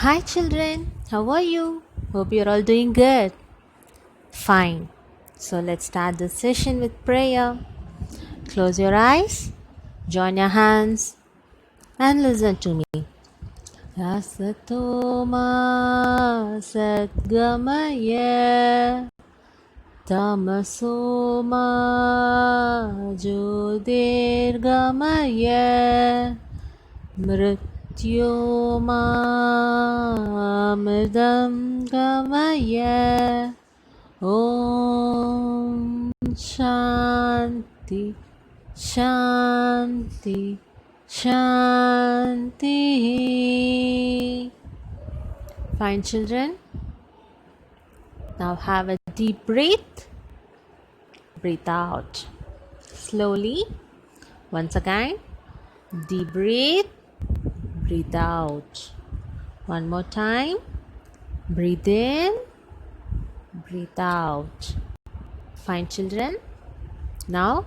Hi children, how are you? Hope you're all doing good. Fine. So let's start this session with prayer. Close your eyes, join your hands, and listen to me. Asatoma Sadgamaya Tamasoma Jyotirgamaya Mrityomamidam Gamaya Om Shanti Shanti Shanti. Fine, children. Now have a deep breath. Breathe out slowly. Once again, deep breath. Breathe out. One more time. Breathe in. Breathe out. Fine, children. Now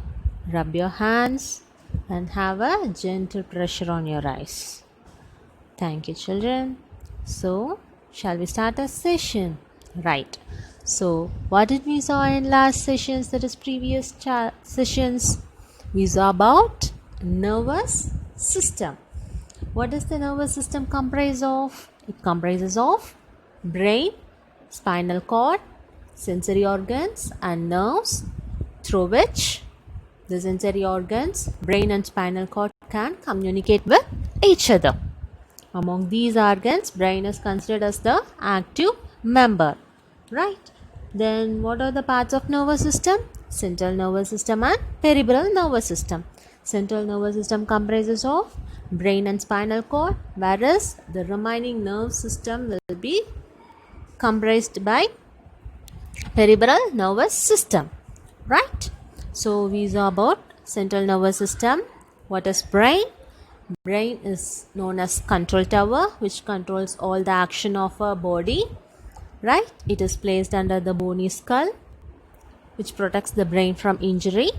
rub your hands and have a gentle pressure on your eyes. Thank you, children. So, shall we start our session? Right. So, what did we saw in last sessions, that is previous sessions? We saw about nervous system. What does the nervous system comprise of? It comprises of brain, spinal cord, sensory organs and nerves through which the sensory organs, brain and spinal cord can communicate with each other. Among these organs, brain is considered as the active member, right? Then what are the parts of nervous system? Central nervous system and peripheral nervous system. Central nervous system comprises of brain and spinal cord, whereas the remaining nerve system will be comprised by peripheral nervous system, right? So we saw about central nervous system. What is brain? Brain is known as control tower, which controls all the action of a body, right? It is placed under the bony skull, which protects the brain from injury,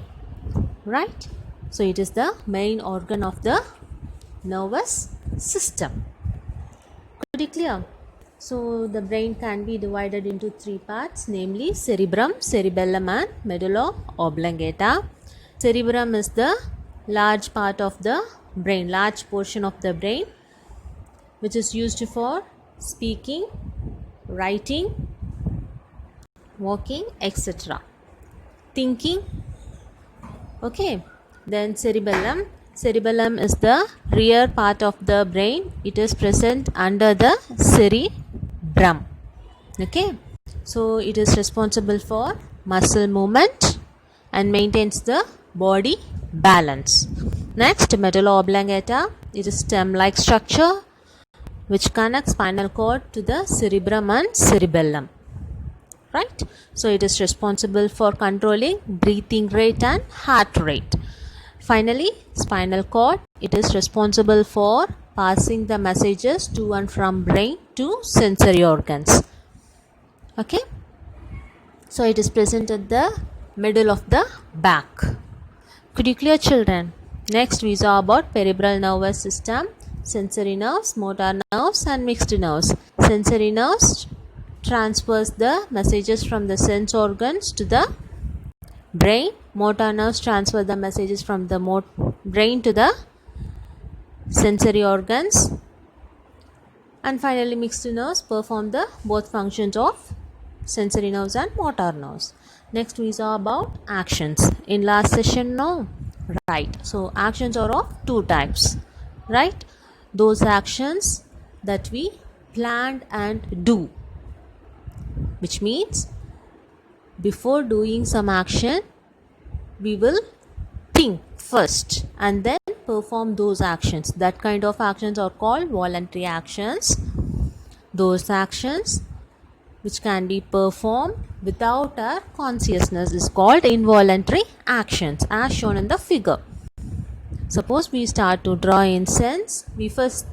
right? So it is the main organ of the nervous system. Pretty clear? So the brain can be divided into three parts, namely cerebrum, cerebellum and medulla oblongata. Cerebrum is the large part of the brain, large portion of the brain, which is used for speaking, writing, walking, etc. Thinking. Okay. Then cerebellum. Cerebellum is the rear part of the brain. It is present under the cerebrum. Okay. So it is responsible for muscle movement and maintains the body balance. Next, medulla oblongata. It is stem-like structure which connects spinal cord to the cerebrum and cerebellum. Right? So it is responsible for controlling breathing rate and heart rate. Finally, spinal cord. It is responsible for passing the messages to and from brain to sensory organs. Okay? So it is present at the middle of the back. Could you clear, children? Next we saw about peripheral nervous system, sensory nerves, motor nerves and mixed nerves. Sensory nerves transfers the messages from the sense organs to the brain. Motor nerves transfer the messages from the brain to the sensory organs. And finally mixed nerves perform the both functions of sensory nerves and motor nerves. Next we saw about actions. In last session, no? Right. So actions are of two types, right? Those actions that we planned and do, which means before doing some action, we will think first and then perform those actions. That kind of actions are called voluntary actions. Those actions which can be performed without our consciousness is called involuntary actions, as shown in the figure. Suppose we start to draw incense, we first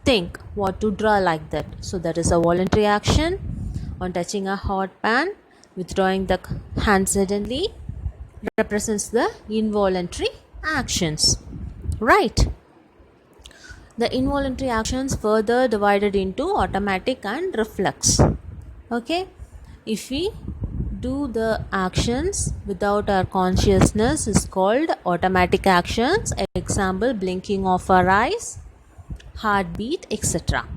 think what to draw like that. So that is a voluntary action. On touching a hot pan, withdrawing the hand suddenly represents the involuntary actions, right? The involuntary actions further divided into automatic and reflex. Okay, if we do the actions without our consciousness is called automatic actions. Example, blinking of our eyes, heartbeat, etc.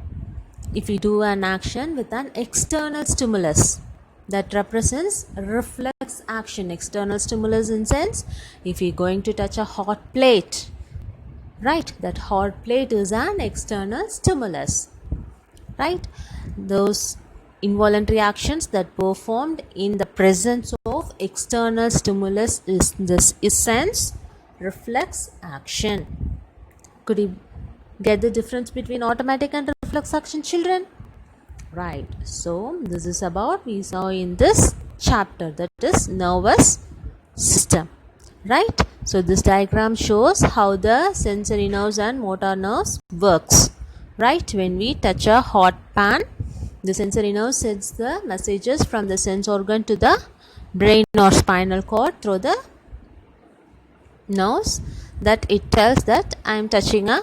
If we do an action with an external stimulus, that represents reflex action. External stimulus in sense, if we're going to touch a hot plate, right, that hot plate is an external stimulus, right? Those involuntary actions that performed in the presence of external stimulus is this sense reflex action. Could you get the difference between automatic and reflex action, children? Right, so this is about we saw in this chapter, that is nervous system, right? So this diagram shows how the sensory nerves and motor nerves works, right? When we touch a hot pan, the sensory nerve sends the messages from the sense organ to the brain or spinal cord through the nerves, that it tells that I am touching a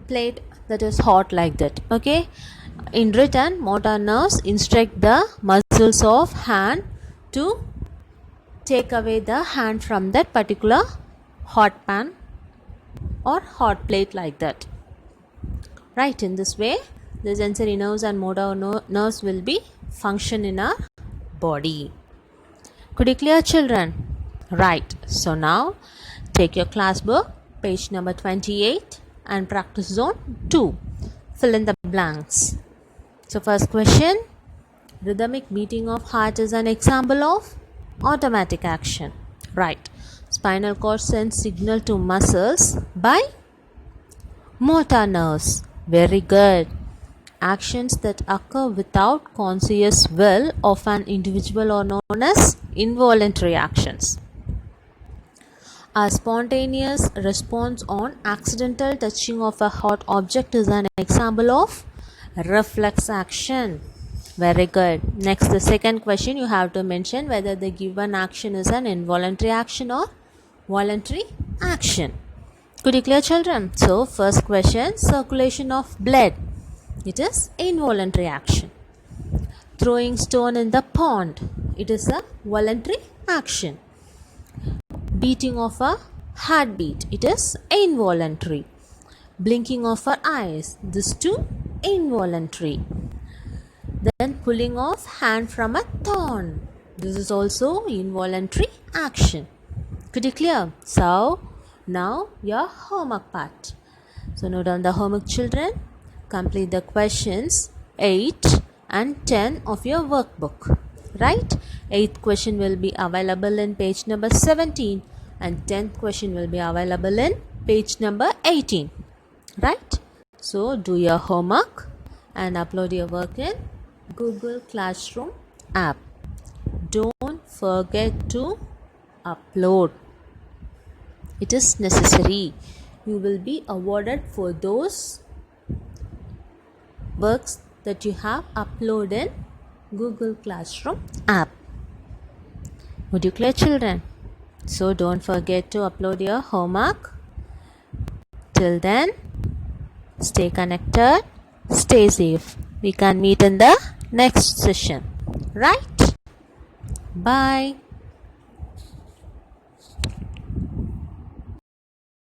plate that is hot, like that. Okay, in return, motor nerves instruct the muscles of hand to take away the hand from that particular hot pan or hot plate, like that, right? In this way, the sensory nerves and motor nerves will be function in our body. Could you clear, children? Right, so now take your class book, page number 28, and practice zone 2. Fill in the blanks. So first question, rhythmic beating of heart is an example of automatic action. Right. Spinal cord sends signal to muscles by motor nerves. Very good. Actions that occur without conscious will of an individual are known as involuntary actions. A spontaneous response on accidental touching of a hot object is an example of reflex action. Very good. Next, the second question, you have to mention whether the given action is an involuntary action or voluntary action. Could you clear, children? So first question, circulation of blood, it is involuntary action. Throwing stone in the pond, it is a voluntary action. Beating of a heartbeat, it is involuntary. Blinking of our eyes, this too involuntary. Then pulling off hand from a thorn, this is also involuntary action. Could you clear? So now your homework part. So note down the homework, children. Complete the questions 8 and 10 of your workbook. Right? 8th question will be available in page number 17 and 10th question will be available in page number 18. Right? So do your homework and upload your work in Google Classroom app. Don't forget to upload. It is necessary. You will be awarded for those works that you have uploaded in Google Classroom app. Would you clear, children? So don't forget to upload your homework. Till then, stay connected, stay safe. We can meet in the next session. Right? Bye.